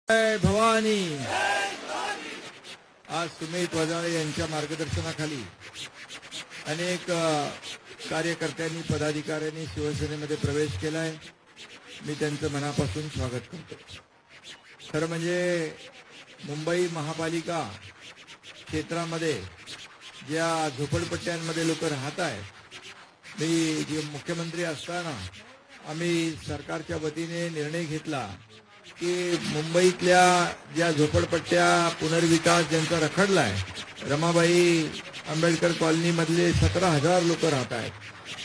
जय भवानी। आज सुमित वजाळे यांच्या मार्गदर्शनाखाली अनेक कार्यकर्त्यांनी पदाधिकाऱ्यांनी शिवसेनेमध्ये प्रवेश केलाय। मी त्यांचं मनापासून स्वागत करतो। खरं म्हणजे मुंबई महापालिका क्षेत्रामध्ये ज्या झोपडपट्ट्यांमध्ये लोक राहत आहेत, मी जे मुख्यमंत्री असताना आम्ही सरकारच्या वतीने निर्णय घेतला की मुंबईतल्या ज्या झोपडपट्ट्या पुनर्विकास ज्यांचा रखडलाय, रमाबाई आंबेडकर कॉलनीमधले 17,000 लोक राहत आहेत।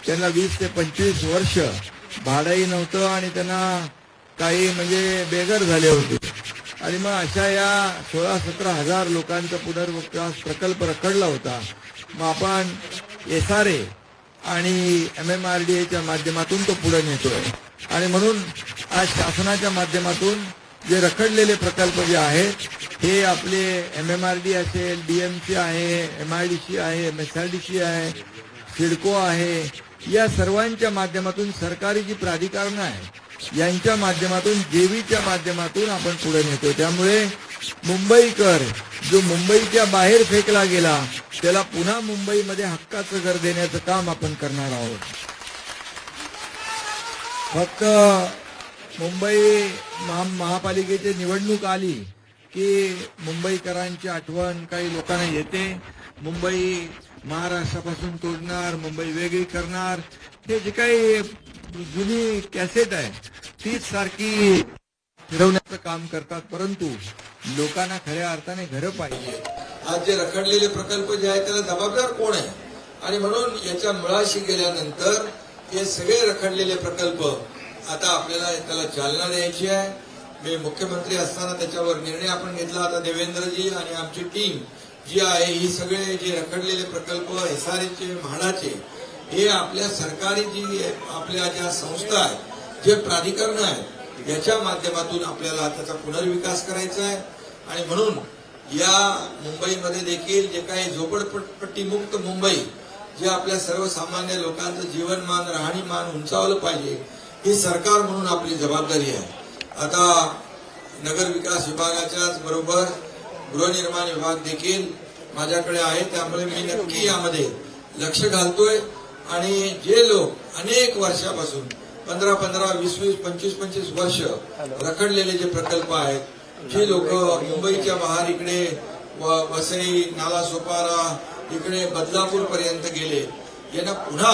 त्यांना 20 ते 25 वर्ष भाडंही नव्हतं आणि त्यांना काही म्हणजे बेघर झाले होते आणि मग अशा या 16-17,000 लोकांचा पुनर्विकास प्रकल्प रखडला होता। मग आपण SRA आणि MMRDAच्या माध्यमातून तो पुढे नेतोय आणि म्हणून आज शासनाच्या माध्यमातून जे रखडलेले प्रकल्प जे आहेत हे आपले MMRD असेल, DMC आहे, MIDC आहे, MSRDC आहे, सिडको आहे, या सर्वांच्या माध्यमातून सरकारी जी प्राधिकरणं आहेत यांच्या माध्यमातून जेवीच्या माध्यमातून आपण पुढे नेतो। त्यामुळे मुंबईकर जो मुंबईच्या बाहेर फेकला गेला त्याला पुन्हा मुंबईमध्ये हक्काचं घर देण्याचं काम आपण करणार आहोत। फक्त मुंबई महापालिकेची निवडणूक आली की मुंबईकरांची आठवण काही लोकांना येते। मुंबई महाराष्ट्रापासून तोडणार, मुंबई वेगळी करणार, हे जे काही जुनी कॅसेट आहे तीच सारखी फिरवण्याचं काम करतात, परंतु लोकांना खऱ्या अर्थाने घरं पाहिजे। आज जे रखडलेले प्रकल्प जे आहेत त्याला जबाबदार कोण आहे आणि म्हणून याच्या मुळाशी गेल्यानंतर हे सगळे रखडलेले प्रकल्प आता आपल्याला त्याला चालना द्यायची आहे। मी मुख्यमंत्री असताना त्याच्यावर निर्णय आपण घेतला। आता देवेंद्रजी आणि आमची टीम जी आहे ही सगळे जे रखडलेले प्रकल्प SRAचे, म्हाडाचे, हे आपल्या सरकारी जी आपल्या ज्या संस्था आहेत, जे प्राधिकरण आहेत, याच्या माध्यमातून आपल्याला त्याचा पुनर्विकास करायचा आहे आणि म्हणून या मुंबईमध्ये देखील जे काही झोपडपट्टी मुक्त मुंबई, जे आपल्या सर्वसामान्य लोकांचं जीवनमान, राहणीमान उंचावलं पाहिजे, ही सरकार म्हणून आपली जबाबदारी आहे। आता नगर विकास विभागाच्याच बरोबर गृहनिर्माण विभाग देखील माझ्याकडे आहे, त्यामुळे मी नक्की यामध्ये लक्ष घालतोय आणि जे लोक अनेक वर्षापासून 15-15, 20-20, 25-25 वर्ष रखडलेले जे प्रकल्प आहेत, जी लोक मुंबईच्या बाहेर इकडे वसई, नालासोपारा, इकडे बदलापूर पर्यंत गेले, यांना पुन्हा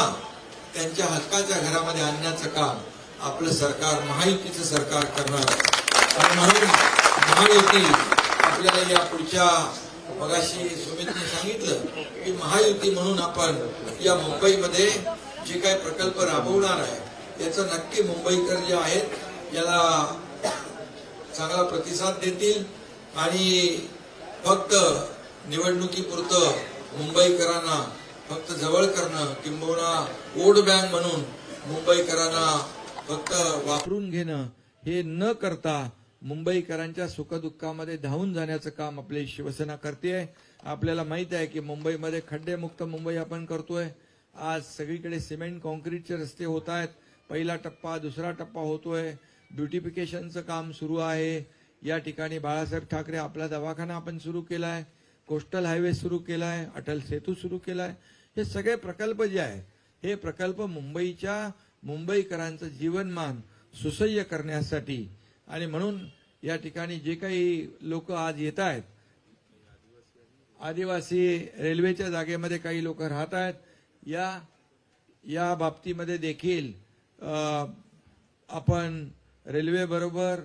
त्यांच्या हक्काच्या घरामध्ये आणण्याचं काम आपलं सरकार, महायुतीचं सरकार करणार आहे। आणि म्हणून महायुती आपल्याला या पुढच्या, मगाशी सुमितने सांगितलं की महायुती म्हणून आपण या मुंबईमध्ये जे काही प्रकल्प राबवणार आहे याचं नक्की मुंबईकर जे आहेत याला चांगला प्रतिसाद देतील आणि फक्त निवडणुकीपुरतं मुंबईकरांना फक्त जवळ करणं किंबहुना वोट बँक म्हणून मुंबईकरांना फक्त वापरून घेणं हे न करता मुंबईकरांच्या सुखदुःखामध्ये धावून जाण्याचं काम आपली शिवसेना करते। आपल्याला माहित आहे की मुंबईमध्ये खड्डेमुक्त मुंबई आपण करतोय। आज सगळीकडे सिमेंट कॉन्क्रीटचे रस्ते होत आहेत। पहिला टप्पा, दुसरा टप्पा होतोय, ब्युटिफिकेशनचं काम सुरू आहे। या ठिकाणी बाळासाहेब ठाकरे आपला दवाखाना आपण सुरू केलाय, कोस्टल हायवे सुरू केलाय, अटल सेतू सुरू केलाय। हे सगळे प्रकल्प जे आहे हे प्रकल्प मुंबईकरांचं जीवनमान सुसह्य करण्यासाठी आणि म्हणून या ठिकाणी जे काही लोक आज येत आहेत, आदिवासी रेल्वेच्या जागेमध्ये काही लोक राहत आहेत, या बाबतीमध्ये देखील आपण रेल्वे बरोबर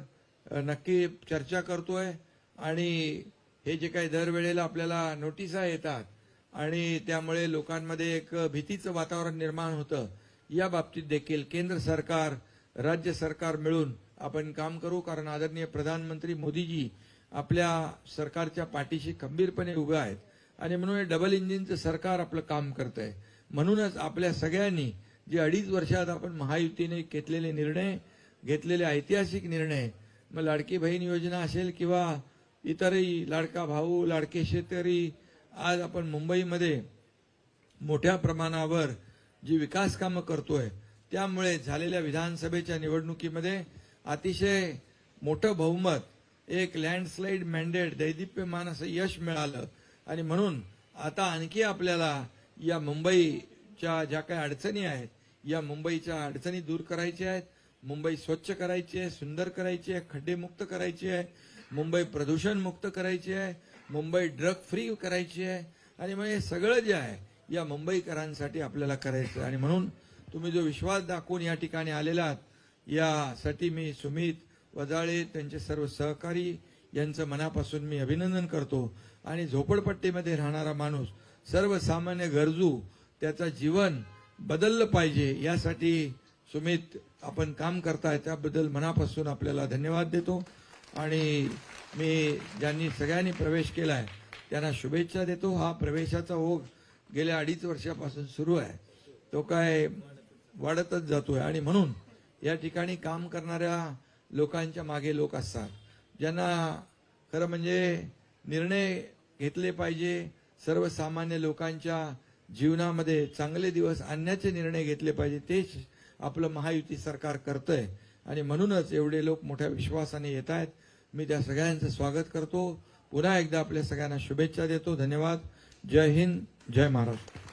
नक्की चर्चा करतोय आणि हे जे काही दरवेळेला आपल्याला नोटिसा येतात आणि त्यामुळे लोकांमध्ये एक भीतीचं वातावरण निर्माण होतं, या बाबतीत देखील केंद्र सरकार, राज्य सरकार मिळून आपण काम करू। कारण आदरणीय प्रधानमंत्री मोदीजी आपल्या सरकारच्या पाठीशी खंबीरपणे उभे आहेत आणि म्हणून हे डबल इंजिनचं सरकार आपलं काम करतंय। म्हणूनच आपल्या सगळ्यांनी जे 2.5 वर्षात आपण महायुतीने घेतलेले निर्णय, घेतलेले ऐतिहासिक निर्णय, मग लाडकी बहीण योजना असेल किंवा इतरही, लाडका भाऊ, लाडके शेतकरी, आज आपण मुंबईमध्ये मोठ्या प्रमाणावर जी विकास कामं करतोय, त्यामुळे झालेल्या विधानसभेच्या निवडणुकीमध्ये अतिशय मोठं बहुमत एक लँडस्लाईड मॅन्डेट दैदिप्यमान असं यश मिळालं आणि म्हणून आता आणखी आपल्याला या मुंबईच्या ज्या काही अडचणी आहेत या मुंबईच्या अडचणी दूर करायच्या आहेत. मुंबई स्वच्छ करायची आहे, सुंदर करायची आहे, खड्डेमुक्त करायची आहे, मुंबई प्रदूषण मुक्त करायची आहे, मुंबई ड्रग फ्री करायची आहे आणि मग हे सगळं जे आहे या मुंबईकरांसाठी आपल्याला करायचं आहे. आणि म्हणून तुम्ही जो विश्वास दाखवून या ठिकाणी आलेला आहात यासाठी मी सुमित वजाळे त्यांचे सर्व सहकारी यांचं मनापासून मी अभिनंदन करतो. आणि झोपडपट्टीमध्ये राहणारा माणूस सर्वसामान्य गरजू त्याचं जीवन बदललं पाहिजे यासाठी सुमित आपण काम करताय त्याबद्दल मनापासून आपल्याला धन्यवाद देतो. आणि मी ज्यांनी सगळ्यांनी प्रवेश केलाय त्यांना शुभेच्छा देतो. हा प्रवेशाचा ओघ गेल्या 2.5 वर्षापासून सुरू आहे, तो काय वाढतच जातोय. आणि म्हणून या ठिकाणी काम करणाऱ्या लोकांच्या मागे लोक असतात ज्यांना खरं म्हणजे निर्णय घेतले पाहिजे, सर्वसामान्य लोकांच्या जीवनामध्ये चांगले दिवस आणण्याचे निर्णय घेतले पाहिजे. तेच आपलं महायुती सरकार करतंय आणि म्हणूनच एवढे लोक मोठ्या विश्वासाने येत आहेत. मी त्या सगळ्यांचं स्वागत करतो. पुन्हा एकदा आपल्या सगळ्यांना शुभेच्छा देतो. धन्यवाद. जय हिंद, जय महाराष्ट्र.